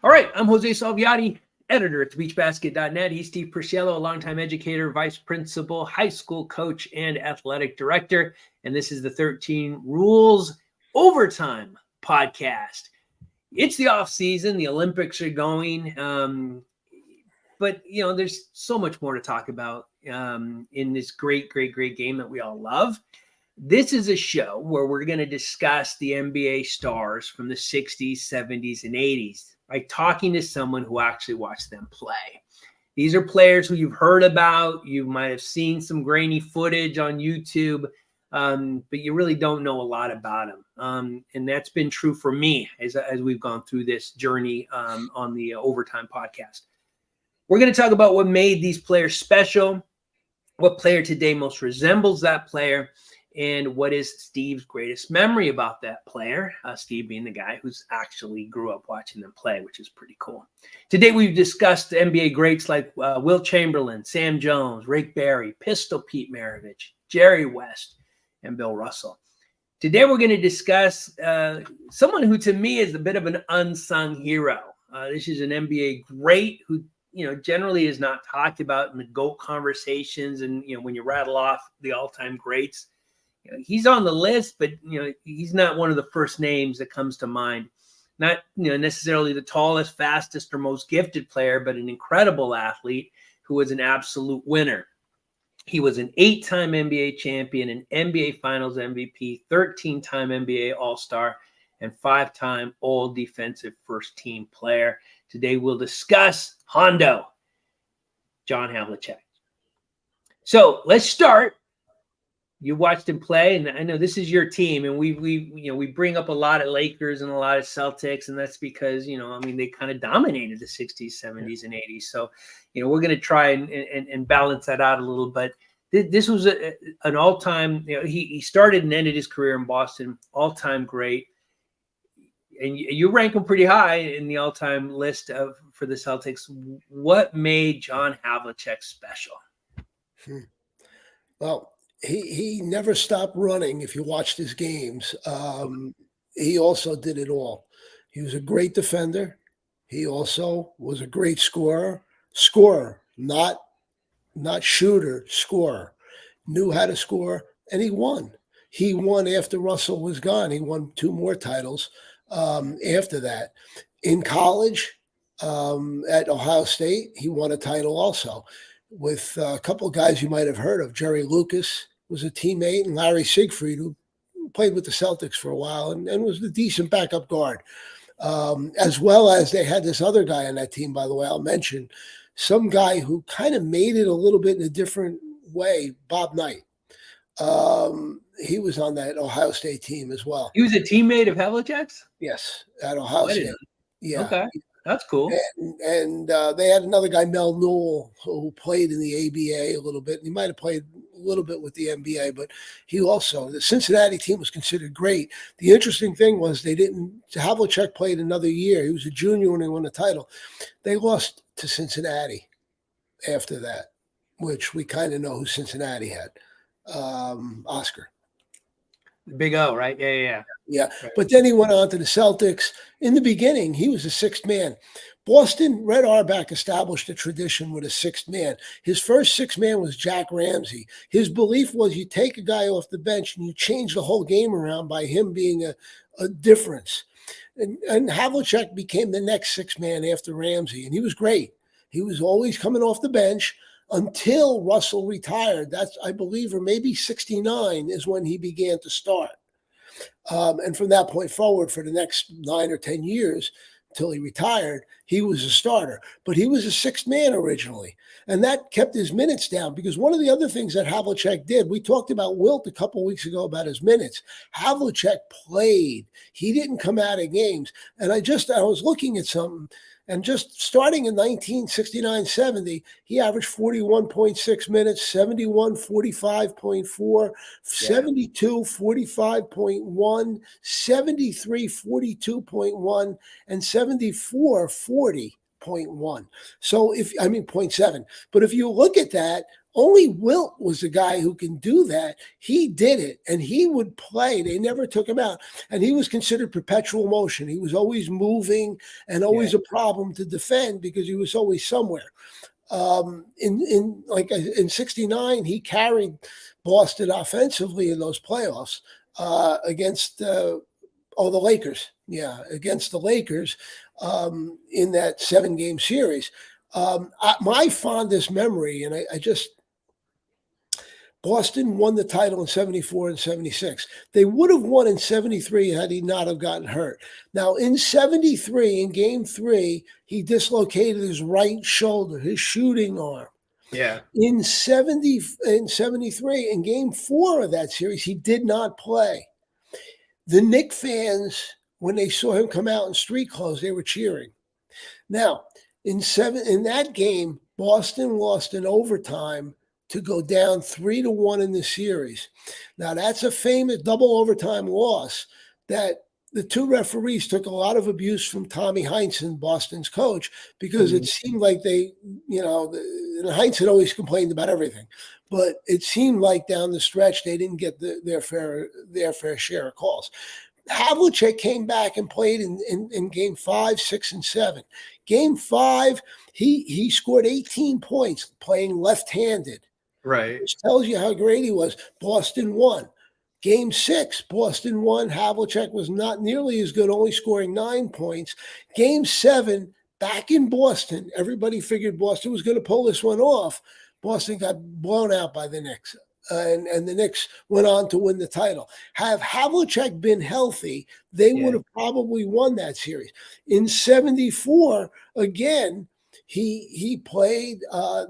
All right, I'm Jose Salviati, editor at thebeachbasket.net. He's Steve Prisciello, a longtime educator, vice principal, high school coach, and athletic director. And this is the 13 Rules Overtime podcast. It's the off season. The Olympics are going. But, there's so much more to talk about in this great game that we all love. This is a show where we're going to discuss the NBA stars from the 60s, 70s, and 80s by talking to someone who actually watched them play. These are players who you've heard about. You might have seen some grainy footage on YouTube, but you really don't know a lot about them. And that's been true for me as we've gone through this journey on the Overtime podcast. We're going to talk about what made these players special, what player today most resembles that player, and what is Steve's greatest memory about that player, Steve being the guy who's actually grew up watching them play, which is pretty cool. Today, we've discussed NBA greats like Wilt Chamberlain, Sam Jones, Rick Barry, Pistol Pete Maravich, Jerry West, and Bill Russell. Today, we're going to discuss someone who, to me, is a bit of an unsung hero. This is an NBA great who generally is not talked about in the GOAT conversations. And, when you rattle off the all-time greats, he's on the list, but, he's not one of the first names that comes to mind. Not, necessarily the tallest, fastest, or most gifted player, but an incredible athlete who was an absolute winner. He was an 8-time NBA champion, an NBA Finals MVP, 13-time NBA All-Star, and 5-time All Defensive First Team player. Today, we'll discuss Hondo, John Havlicek. So let's start. You watched him play, and I know this is your team, and we bring up a lot of Lakers and a lot of Celtics, and that's because they kind of dominated the 60s, 70s, and 80s. So we're going to try and balance that out a little. But this was an all-time. He started and ended his career in Boston, all-time great. And you rank him pretty high in the all-time list for the Celtics. What made John Havlicek special? Well, he never stopped running. If you watched his games, he also did it all. He was a great defender. He also was a great scorer, not shooter, scorer. Knew how to score, and he won. He won after Russell was gone. He won 2 more titles. After that, in college at Ohio State, he won a title also with a couple of guys you might have heard of. Jerry Lucas was a teammate, and Larry Siegfried, who played with the Celtics for a while and was a decent backup guard. As well as they had this other guy on that team, by the way, I'll mention, some guy who kind of made it a little bit in a different way, Bob Knight. He was on that Ohio State team as well. He was a teammate of Havlicek's? Yes, at Ohio State. Yeah. Okay, that's cool. And they had another guy, Mel Newell, who played in the ABA a little bit. And he might have played a little bit with the NBA, but the Cincinnati team was considered great. The interesting thing was Havlicek played another year. He was a junior when they won the title. They lost to Cincinnati after that, which we kind of know who Cincinnati had. Oscar. Big O, right? Yeah. Right. But then he went on to the Celtics. In the beginning, he was a 6th man. Boston, Red Auerbach established a tradition with a 6th man. His first 6th man was Jack Ramsey. His belief was you take a guy off the bench and you change the whole game around by him being a difference. And Havlicek became the next 6th man after Ramsey, and he was great. He was always coming off the bench until Russell retired. That's, I believe, or maybe 69 is when he began to start. And from that point forward, for the next 9 or 10 years, until he retired, he was a starter. But he was a 6th man originally. And that kept his minutes down, because one of the other things that Havlicek did, we talked about Wilt a couple of weeks ago about his minutes. Havlicek played. He didn't come out of games. And I was looking at something. And just starting in 1969-70, he averaged 41.6 minutes, 71, 45.4, 72, 45.1, 73, 42.1, and 74, 40.1. So 0.7. But if you look at that, Only Wilt was the guy who can do that. He did it, and he would play. They never took him out, and he was considered perpetual motion. He was always moving and always a problem to defend because he was always somewhere. In '69, he carried Boston offensively in those playoffs against the Lakers. Yeah, against the Lakers in that 7-game series. My fondest memory, and I just Boston won the title in 74 and 76. They would have won in 73 had he not have gotten hurt. Now, in 73, in game 3, he dislocated his right shoulder, his shooting arm. Yeah. In 73, in game 4 of that series, he did not play. The Knicks fans, when they saw him come out in street clothes, they were cheering. Now, in that game, Boston lost in overtime to go down 3-1 in the series. Now, that's a famous double overtime loss that the two referees took a lot of abuse from Tommy Heinsohn, Boston's coach, because it seemed like they, Heinsohn always complained about everything, but it seemed like down the stretch they didn't get their fair share of calls. Havlicek came back and played in game 5, 6, and 7. Game 5, he scored 18 points playing left-handed. Right. Which tells you how great he was. Boston won. Game 6, Boston won. Havlicek was not nearly as good, only scoring 9 points. Game 7, back in Boston, everybody figured Boston was going to pull this one off. Boston got blown out by the Knicks, and the Knicks went on to win the title. Have Havlicek been healthy, they would have probably won that series. In 74, again, he played.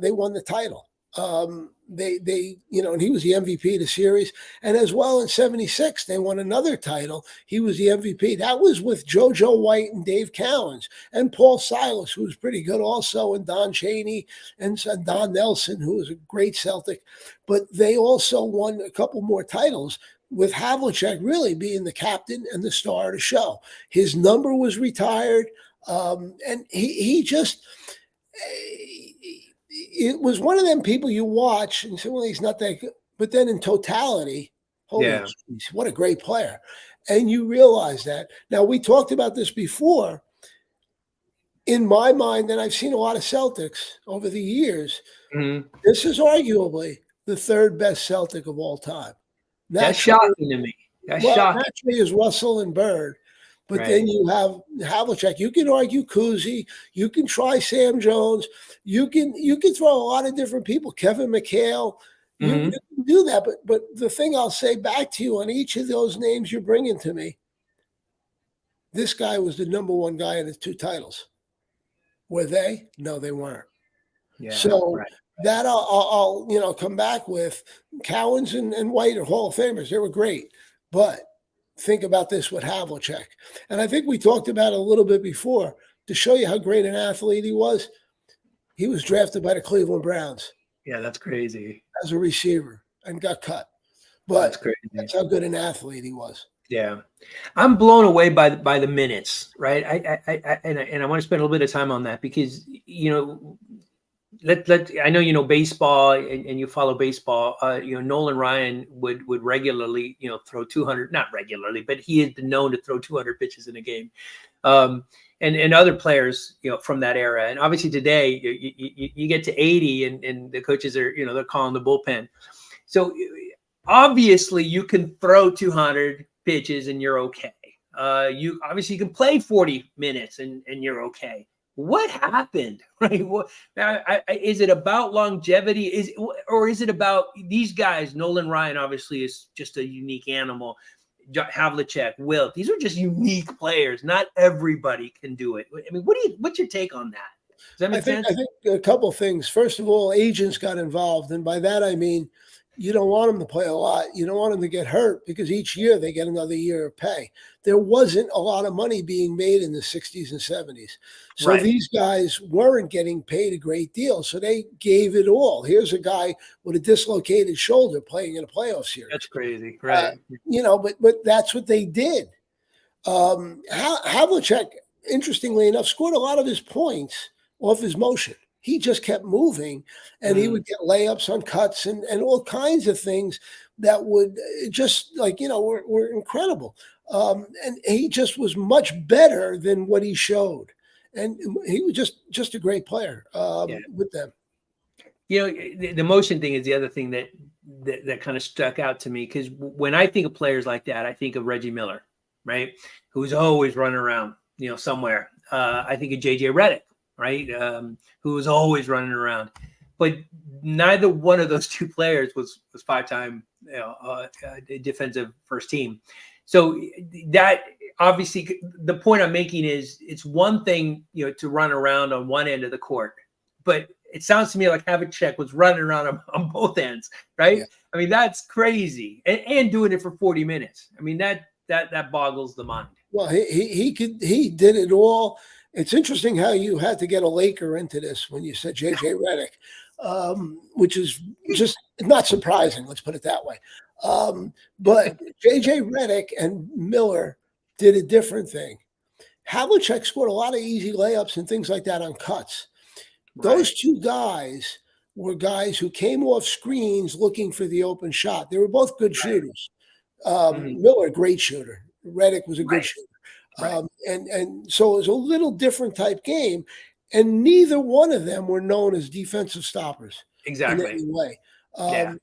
They won the title. And he was the MVP of the series. And as well in 76, they won another title. He was the MVP. That was with JoJo White and Dave Cowens and Paul Silas, who was pretty good also, and Don Chaney and Don Nelson, who was a great Celtic. But they also won a couple more titles with Havlicek really being the captain and the star of the show. His number was retired, and he just... It was one of them people you watch and say, well, he's not that good. But then in totality, holy geez, what a great player. And you realize that. Now, we talked about this before. In my mind, and I've seen a lot of Celtics over the years, this is arguably the 3rd best Celtic of all time. That's shocking to me. That's shocking. Naturally is Russell and Bird. But then you have Havlicek. You can argue Cousy. You can try Sam Jones. You can throw a lot of different people. Kevin McHale. You can do that. But the thing I'll say back to you on each of those names you're bringing to me, this guy was the number 1 guy in the 2 titles. Were they? No, they weren't. Yeah, so that I'll come back with. Cowens and White are Hall of Famers. They were great, but think about this with Havlicek. And I think we talked about it a little bit before. To show you how great an athlete he was drafted by the Cleveland Browns. Yeah, that's crazy. As a receiver and got cut. But that's how good an athlete he was. Yeah. I'm blown away by the minutes, right? I want to spend a little bit of time on that because, I know baseball and you follow baseball. Nolan Ryan would regularly throw 200, not regularly, but he has been known to throw 200 pitches in a game, and other players from that era. And obviously today you get to 80 and the coaches are they're calling the bullpen. So obviously you can throw 200 pitches and you're okay. You can play 40 minutes and you're okay. What happened, right? Is it about longevity? Or is it about these guys? Nolan Ryan obviously is just a unique animal. Havlicek, Wilt, these are just unique players. Not everybody can do it. I mean, what's your take on that? Does that make sense? I think a couple of things. First of all, agents got involved, and by that I mean you don't want them to play a lot. You don't want them to get hurt because each year they get another year of pay. There wasn't a lot of money being made in the 60s and 70s. So these guys weren't getting paid a great deal. So they gave it all. Here's a guy with a dislocated shoulder playing in a playoff series. That's crazy. Right. But that's what they did. Havlicek, interestingly enough, scored a lot of his points off his motion. he just kept moving, and he would get layups on cuts and all kinds of things that would just were incredible. And he just was much better than what he showed, and he was just a great player Yeah. with them. The motion thing is the other thing that kind of stuck out to me, because when I think of players like that, I think of Reggie Miller, right, who's always running around, somewhere. I think of JJ Redick, right, who was always running around. But neither one of those two players was 5-time defensive first team. So that obviously, the point I'm making is, it's one thing to run around on one end of the court, but it sounds to me like Havlicek was running around on both ends, right? Yeah. I mean, that's crazy, and doing it for 40 minutes. I mean, that boggles the mind. Well, he did it all. It's interesting how you had to get a Laker into this when you said JJ Redick, which is just not surprising. Let's put it that way. But JJ Redick and Miller did a different thing. Havlicek scored a lot of easy layups and things like that on cuts. Those two guys were guys who came off screens looking for the open shot. They were both good shooters. Miller, great shooter. Redick was a good shooter. And so it was a little different type game. And neither one of them were known as defensive stoppers in any way. And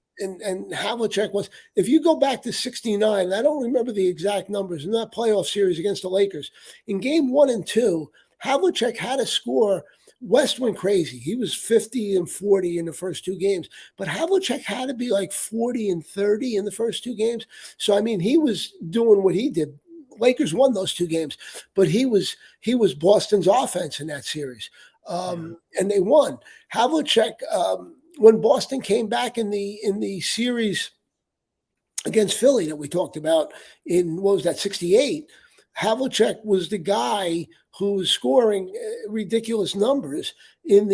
Havlicek was, if you go back to 69, I don't remember the exact numbers in that playoff series against the Lakers. In game 1 and 2, Havlicek had a score. West went crazy. He was 50 and 40 in the first 2 games, but Havlicek had to be like 40 and 30 in the first 2 games. So, I mean, he was doing what he did. Lakers won those 2 games, but he was Boston's offense in that series. And they won. Havlicek, when Boston came back in the series against Philly that we talked about in, what was that, 68, Havlicek was the guy who was scoring ridiculous numbers in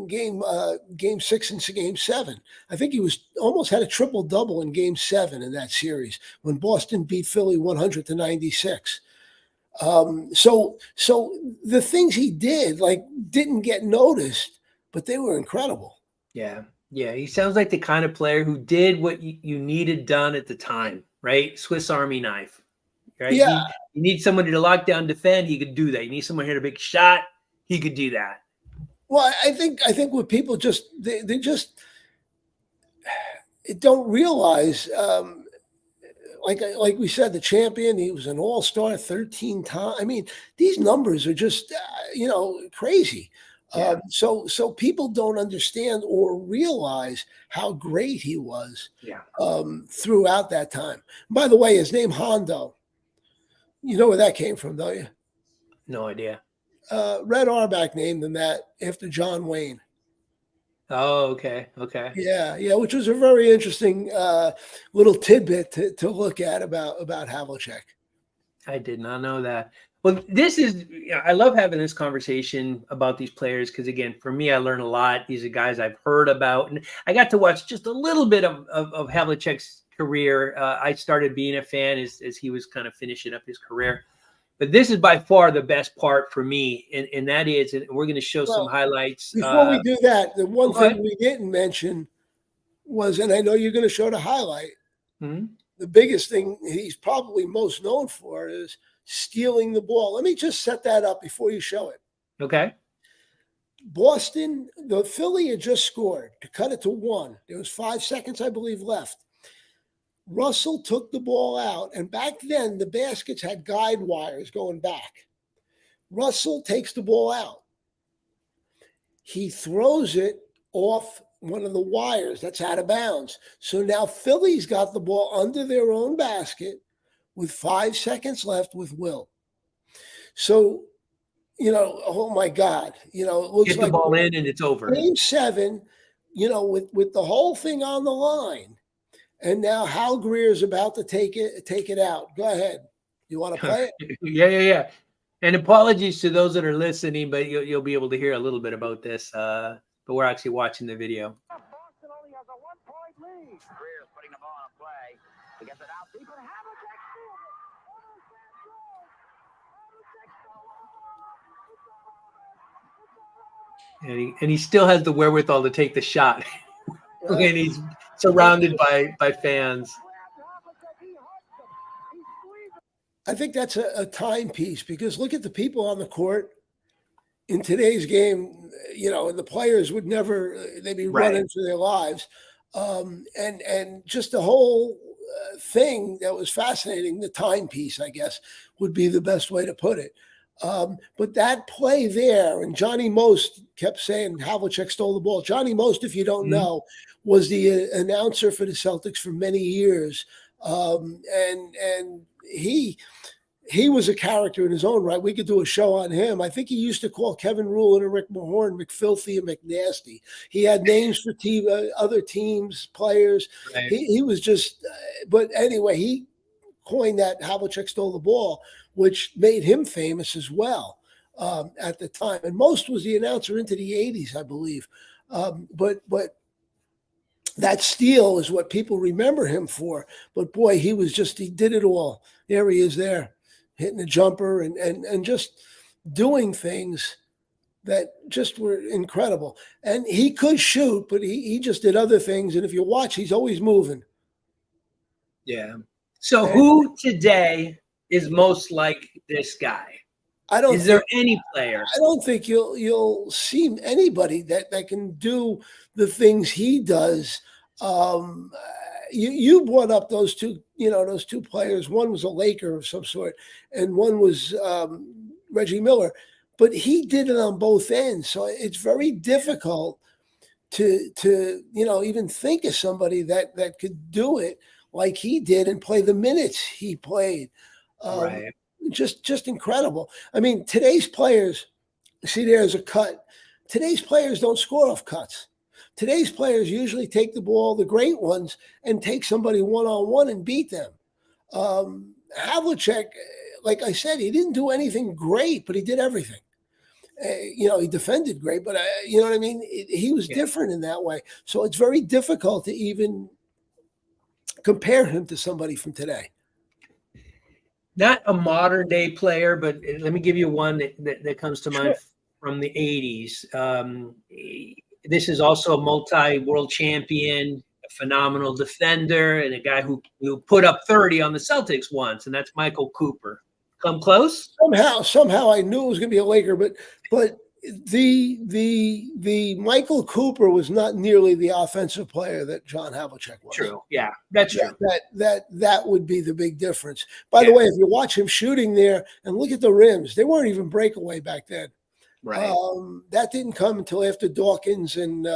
game 6 and game 7. I think he was almost had a triple double in game 7 in that series when Boston beat Philly 100-96. So the things he did didn't get noticed, but they were incredible. Yeah. He sounds like the kind of player who did what you needed done at the time, right? Swiss Army knife. Right? Yeah. You need somebody to lock down, defend. He could do that. You need someone here to hit a big shot. He could do that. Well, I think what people just they just don't realize. Like we said, the champion. He was an all-star 13 times. I mean, these numbers are just crazy. So people don't understand or realize how great he was. Throughout that time. By the way, his name Hondo. You know where that came from, don't you? No idea. Red Auerbach named him that after John Wayne. Oh, okay. Yeah, which was a very interesting little tidbit to look at about Havlicek. I did not know that. Well, this is, I love having this conversation about these players because, again, for me, I learn a lot. These are guys I've heard about, and I got to watch just a little bit of Havlicek's career. I started being a fan as he was kind of finishing up his career. But this is by far the best part for me, and that is, and we're going to show some highlights. Before we do that, the one thing we didn't mention was, and I know you're going to show the highlight, the biggest thing he's probably most known for is stealing the ball. Let me just set that up before you show it. Okay. Boston, the Philly had just scored to cut it to 1. There was 5 seconds, I believe, left. Russell took the ball out, and back then the baskets had guide wires going back. Russell takes the ball out. He throws it off one of the wires that's out of bounds. So now Philly's got the ball under their own basket with 5 seconds left with Will. So, oh my God, it looks get the like ball in and it's over. Game 7, with the whole thing on the line. And now Hal Greer's about to take it out. Go ahead. You want to play it? Yeah. And apologies to those that are listening, but you'll be able to hear a little bit about this. But we're actually watching the video. Boston only has a 1-point lead. Greer's putting the ball in play. He gets it out deep, and Havlicek steals it. and he still has the wherewithal to take the shot when he's surrounded by fans. I think that's a timepiece because look at the people on the court in today's game. And the players would never they'd be Right. running for their lives, and just the whole thing that was fascinating. The timepiece, I guess, would be the best way to put it. But that play there, and Johnny Most kept saying Havlicek stole the ball. Johnny Most, if you don't know, was the announcer for the Celtics for many years, and he was a character in his own right. We could do a show on him. I think he used to call Kevin Rulon and Rick Mahorn McFilthy and McNasty. He had names for other teams, players. Right. He was just, but anyway, he coined that Havlicek stole the ball, which made him famous as well at the time. And Most was the announcer into the 80s, I believe. But that steal is what people remember him for. But boy, he did it all. There he is there, hitting a jumper and just doing things that just were incredible. And he could shoot, but he just did other things. And if you watch, he's always moving. Yeah. So who today is most like this guy? Is there any player? I don't think you'll see anybody that can do the things he does. You brought up those two players. One was a Laker of some sort, and one was Reggie Miller. But he did it on both ends, so it's very difficult to even think of somebody that could do it like he did and play the minutes he played. Right. Just incredible. I mean, today's players, see, there's a cut. Today's players don't score off cuts. Today's players usually take the ball, the great ones, and take somebody one-on-one and beat them. Havlicek, like I said, he didn't do anything great, but he did everything. He defended great, but you know what I mean? He was different in that way. So it's very difficult to even compare him to somebody from today. Not a modern day player, but let me give you one that comes to mind from the 80s. This is also a multi-world champion, a phenomenal defender, and a guy who put up 30 on the Celtics once, and that's Michael Cooper. Come close? Somehow I knew it was going to be a Laker, but the Michael Cooper was not nearly the offensive player that John Havlicek was. True. Yeah, that's true. That would be the big difference. By the way, if you watch him shooting there and look at the rims, they weren't even breakaway back then. Right. That didn't come until after Dawkins and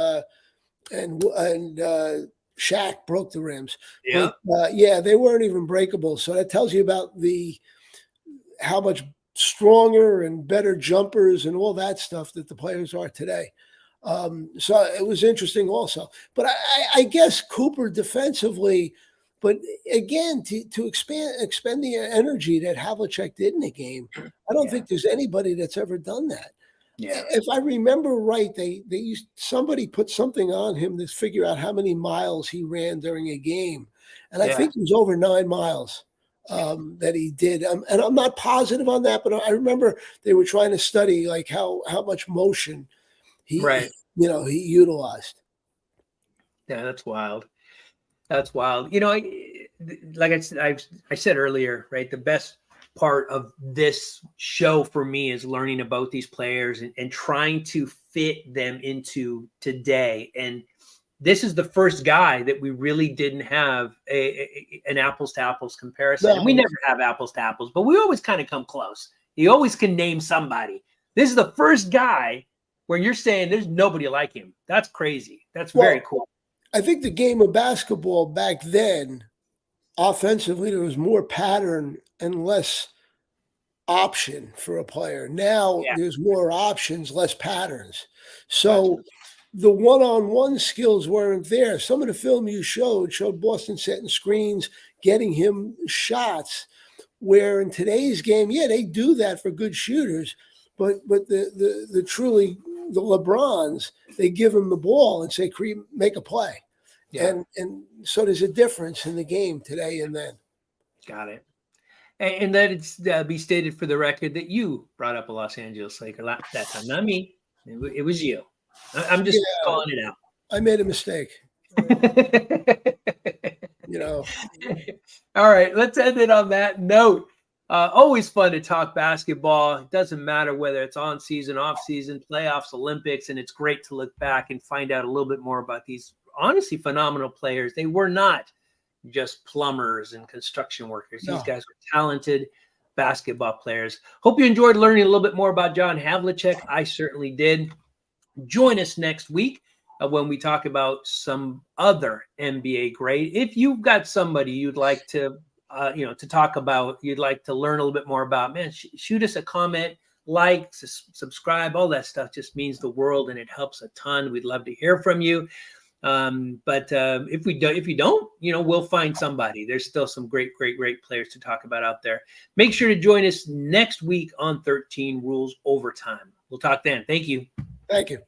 Shaq broke the rims. Yeah. But, they weren't even breakable. So that tells you about how much stronger and better jumpers and all that stuff that the players are today. So it was interesting also. But I guess Cooper defensively, but again, to expend the energy that Havlicek did in the game, I don't think there's anybody that's ever done that. Yeah. If I remember right, somebody put something on him to figure out how many miles he ran during a game. And I think it was over 9 miles. That he did, and I'm not positive on that, but I remember they were trying to study like how much motion he utilized. Yeah, that's wild. That's wild. Like I said earlier, right? The best part of this show for me is learning about these players and trying to fit them into today. And this is the first guy that we really didn't have an apples to apples comparison. No. We never have apples to apples, but we always kind of come close. You always can name somebody. This is the first guy where you're saying there's nobody like him. That's crazy. That's very cool. I think the game of basketball back then, offensively, there was more pattern and less option for a player. Now there's more options, less patterns. So the one-on-one skills weren't there. Some of the film you showed Boston setting screens, getting him shots, where in today's game, they do that for good shooters, but the truly the LeBrons, they give him the ball and say, make a play. Yeah. And so there's a difference in the game today and then. Got it. And that it's be stated for the record that you brought up a Los Angeles Laker that time, not me. It was you. I'm just Yeah. calling it out. I made a mistake. You know. All right, let's end it on that note. Always fun to talk basketball. It doesn't matter whether it's on season, off season, playoffs, Olympics, and it's great to look back and find out a little bit more about these honestly phenomenal players. They were not just plumbers and construction workers. No. These guys were talented basketball players. Hope you enjoyed learning a little bit more about John Havlicek. I certainly did. Join us next week when we talk about some other NBA great. If you've got somebody you'd like to, to talk about, you'd like to learn a little bit more about, man, shoot us a comment, like, subscribe. All that stuff just means the world, and it helps a ton. We'd love to hear from you. But if you don't, we'll find somebody. There's still some great players to talk about out there. Make sure to join us next week on 13 Rules Overtime. We'll talk then. Thank you. Thank you.